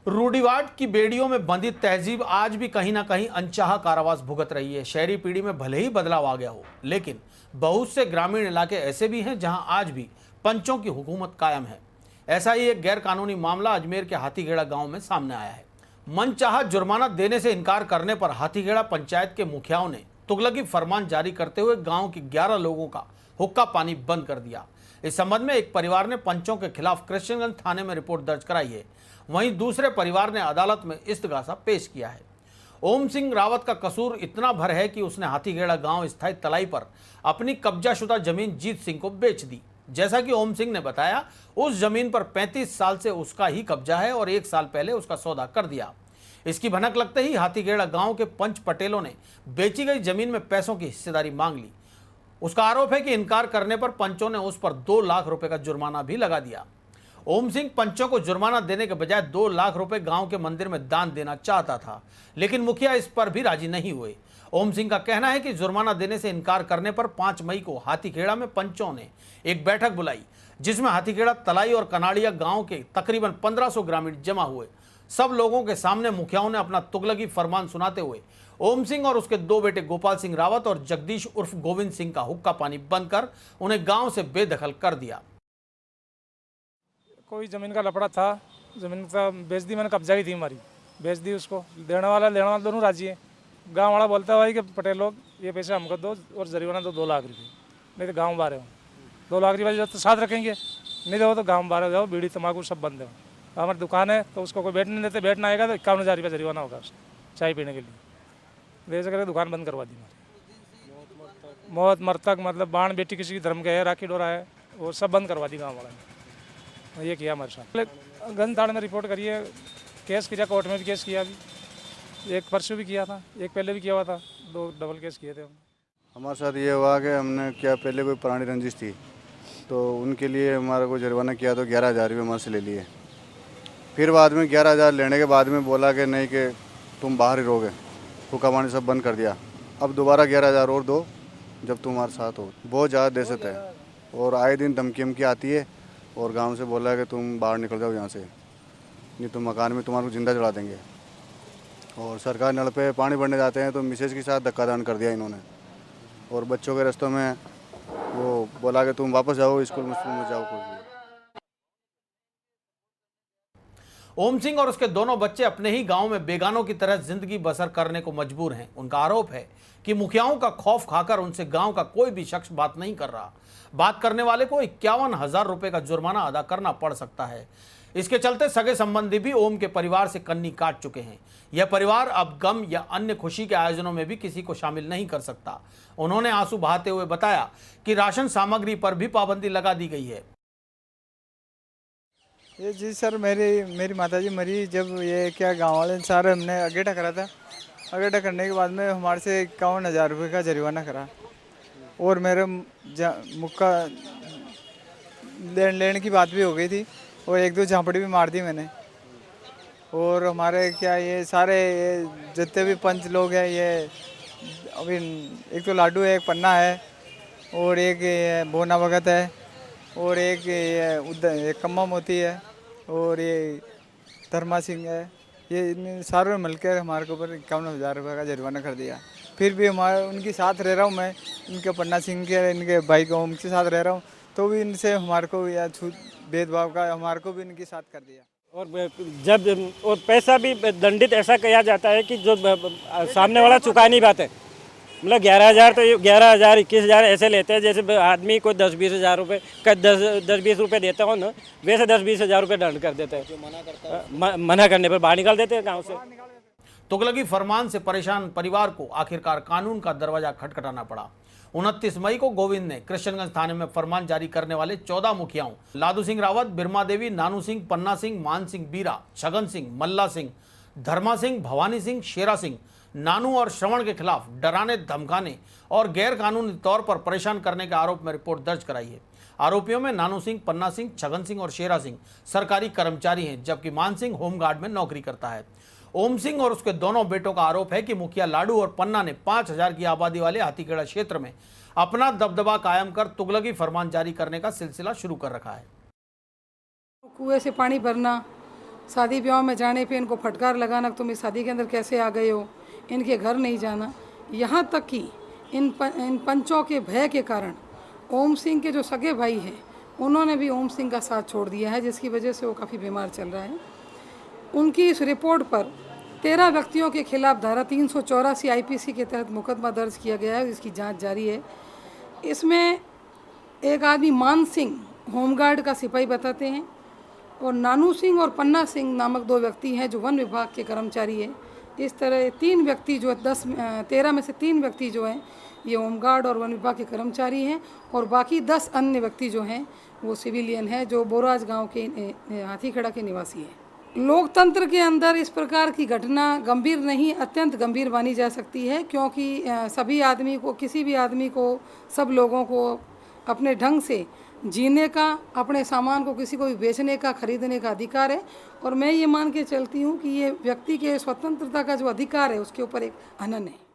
रूढ़िवाद की बेड़ियों में बंधी तहजीब आज भी कहीं ना कहीं अनचाहा कारावास भुगत रही है। शहरी पीढ़ी में भले ही बदलाव आ गया हो, लेकिन बहुत से ग्रामीण इलाके ऐसे भी हैं जहां आज भी पंचों की हुकूमत कायम है। ऐसा ही एक गैर कानूनी मामला अजमेर के हाथीखेड़ा गांव में सामने आया है। मनचाहा जुर्माना देने से इनकार करने पर हाथीखेड़ा पंचायत के मुखियाओं ने तुगलकी फरमान जारी करते हुए गाँव के 11 लोगों का हुक्का पानी बंद कर दिया। इस संबंध में एक परिवार ने पंचों के खिलाफ कृष्णगंज थाने में रिपोर्ट दर्ज कराई है। वहीं दूसरे परिवार ने अदालत में इस्तगासा पेश किया है। ओम सिंह रावत का कसूर इतना भर है कि उसने हाथीखेड़ा गांव स्थायी तलाई पर अपनी कब्जाशुदा जमीन जीत सिंह को बेच दी। जैसा कि ओम सिंह ने बताया, उस जमीन पर 35 साल से उसका ही कब्जा है और 1 साल पहले उसका सौदा कर दिया। इसकी भनक लगते ही हाथीखेड़ा गांव के पंच पटेलों ने बेची गई जमीन में पैसों की हिस्सेदारी मांग ली। उसका आरोप है कि इनकार करने पर पंचों ने उस पर 2 लाख रुपए का जुर्माना भी लगा दिया। ओम सिंह पंचों को जुर्माना देने के बजाय 2 लाख रुपए गांव के मंदिर में दान देना चाहता था, लेकिन मुखिया इस पर भी राजी नहीं हुए। ओम सिंह का कहना है कि जुर्माना देने से इनकार करने पर 5 मई को हाथीखेड़ा में पंचों ने एक बैठक बुलाई, जिसमें हाथीखेड़ा तलाई और कनाड़िया गांव के तकरीबन 1500 ग्रामीण जमा हुए। सब लोगों के सामने मुखियाओं ने अपना तुगलकी फरमान सुनाते हुए ओम सिंह और उसके 2 बेटे गोपाल सिंह रावत और जगदीश उर्फ गोविंद सिंह का हुक्का पानी बंद कर उन्हें गांव से बेदखल कर दिया। कोई ज़मीन का लफड़ा था, ज़मीन का बेच दी मैंने, कब्जा ही थी हमारी, बेच दी उसको। लेने वाला दोनों राजी है। गांव वाला बोलता है भाई कि पटेल लोग ये पैसे हमको दो और जरिमाना दो 2 लाख रुपये, नहीं तो गाँव बाहर हो। 2 लाख रुपये तो साथ रखेंगे, नहीं दो तो गाँव बाहर जाओ, बीड़ी तम्बाकू सब बंद है। हमारी दुकान है तो उसको कोई बैठने नहीं देते, बैठना आएगा तो 51,000 रुपये जरिमाना होगा चाय पीने के लिए। वैसे करके दुकान बंद करवा दी हमारी। मौत मरतक मतलब बाण बेटी किसी की धर्म के है, राखी डोरा है, वो सब बंद करवा दी गाँव वाला ने। ये किया हमारे साथ। गंज थाने में रिपोर्ट करी है, केस किया, कोर्ट में भी केस किया। अभी एक परसों भी किया था, एक पहले भी किया हुआ था, 2 डबल केस किए थे हमने। हमारे साथ ये हुआ कि हमने क्या पहले कोई पुरानी रंजिश थी तो उनके लिए हमारा को जुर्माना किया तो 11,000 रुपये हमारे से ले लिए। फिर बाद में 11,000 लेने के बाद में बोला कि नहीं कि तुम बाहर ही रहोगे, हुक्का पानी सब बंद कर दिया। अब दोबारा 11,000 और दो जब तुम हमारे साथ हो। बहुत ज़्यादा दहशत है और आए दिन धमकी वमकी आती है और गांव से बोला है कि तुम बाहर निकल जाओ यहाँ से, नहीं तो मकान में तुम्हारे को जिंदा जला देंगे। और सरकार नल पे पानी भरने जाते हैं तो मिसेज के साथ धक्कादान कर दिया इन्होंने। और बच्चों के रास्तों में वो बोला कि तुम वापस जाओ, स्कूल में जाओ। कुछ ओम सिंह और उसके दोनों बच्चे अपने ही गांव में बेगानों की तरह जिंदगी बसर करने को मजबूर हैं। उनका आरोप है कि मुखियाओं का खौफ खाकर उनसे गांव का कोई भी शख्स बात नहीं कर रहा। बात करने वाले को 51,000 रुपए का जुर्माना अदा करना पड़ सकता है। इसके चलते सगे संबंधी भी ओम के परिवार से कन्नी काट चुके हैं। यह परिवार अब गम या अन्य खुशी के आयोजनों में भी किसी को शामिल नहीं कर सकता। उन्होंने आंसू बहाते हुए बताया कि राशन सामग्री पर भी पाबंदी लगा दी गई है। ये जी सर, मेरी माताजी मरी जब ये क्या गांव वाले सारे हमने अगेटा करा था। अगेटा करने के बाद में हमारे से 51,000 रुपये का जुर्माना करा और मेरे मुक्का लेने की बात भी हो गई थी और 1-2 झांपड़ी भी मार दी मैंने। और हमारे क्या ये सारे जितने भी पंच लोग हैं, ये अभी एक तो लाडू है, एक पन्ना है और एक बोना भगत है और एक कम्मा मोती है और ये धर्मा सिंह है। ये इन सारों ने मिलकर हमारे को ऊपर 51,000 रुपये का जुर्माना कर दिया। फिर भी हमारे उनके साथ रह रहा हूँ मैं, इनके पन्ना सिंह के इनके भाई को उनके साथ रह रहा हूँ, तो भी इनसे हमारे को या भेदभाव का हमारे को भी इनके साथ कर दिया। और जब और पैसा भी दंडित ऐसा किया जाता है कि जो सामने वाला चुका नहीं पाते। मतलब 11,000 तो 11,000 21,000 ऐसे लेते हैं जैसे आदमी को 10-20 हज़ार रुपये का 10-20 रुपये देता हो ना, वैसे 10-20 हज़ार रुपये दंड कर देते हैं। मना करने पर बाहर निकाल देते हैं गांव से। तुगलकी फरमान से परेशान परिवार को आखिरकार कानून का दरवाजा खटखटाना पड़ा। 29 मई को गोविंद ने कृष्णगंज थाने में फरमान जारी करने वाले 14 मुखियाओं लादू सिंह रावत, बिरमा देवी, नानू सिंह, पन्ना सिंह, मान सिंह बीरा, छगन सिंह, मल्ला सिंह, धर्मा सिंह, भवानी सिंह, शेरा सिंह, नानू और श्रवण के खिलाफ डराने, धमकाने और गैर कानूनी तौर पर परेशान करने के आरोप में रिपोर्ट दर्ज कराई है। आरोपियों में नानू सिंह, पन्ना सिंह, छगन सिंह और शेरा सिंह सरकारी कर्मचारी हैं, जबकि मान सिंह होमगार्ड में नौकरी करता है। ओम सिंह और उसके दोनों बेटों का आरोप है कि मुखिया लाडू और पन्ना ने 5,000 की आबादी वाले हाथीखेड़ा क्षेत्र में अपना दबदबा कायम कर तुगलकी फरमान जारी करने का सिलसिला शुरू कर रखा है। कुएं से पानी भरना शादी ब्याह में जाने पे इनको फटकार लगाना, तुम इस शादी के अंदर कैसे आ गए हो, इनके घर नहीं जाना। यहाँ तक कि इन पंचों के भय के कारण ओम सिंह के जो सगे भाई हैं उन्होंने भी ओम सिंह का साथ छोड़ दिया है, जिसकी वजह से वो काफ़ी बीमार चल रहा है। उनकी इस रिपोर्ट पर 13 व्यक्तियों के खिलाफ धारा 384 IPC के तहत मुकदमा दर्ज किया गया है, इसकी जांच जारी है। इसमें एक आदमी मान सिंह होमगार्ड का सिपाही बताते हैं और नानू सिंह और पन्ना सिंह नामक 2 व्यक्ति हैं जो वन विभाग के कर्मचारी हैं। इस तरह 3 व्यक्ति जो 13 में से 3 व्यक्ति जो हैं ये होमगार्ड और वन विभाग के कर्मचारी हैं और बाकी 10 अन्य व्यक्ति जो हैं वो सिविलियन हैं जो बोराज गांव के हाथीखेड़ा के निवासी हैं। लोकतंत्र के अंदर इस प्रकार की घटना गंभीर नहीं, अत्यंत गंभीर मानी जा सकती है, क्योंकि सभी आदमी को, किसी भी आदमी को, सब लोगों को अपने ढंग से जीने का, अपने सामान को किसी को भी बेचने का, खरीदने का अधिकार है। और मैं ये मान के चलती हूँ कि ये व्यक्ति के स्वतंत्रता का जो अधिकार है उसके ऊपर एक हनन है।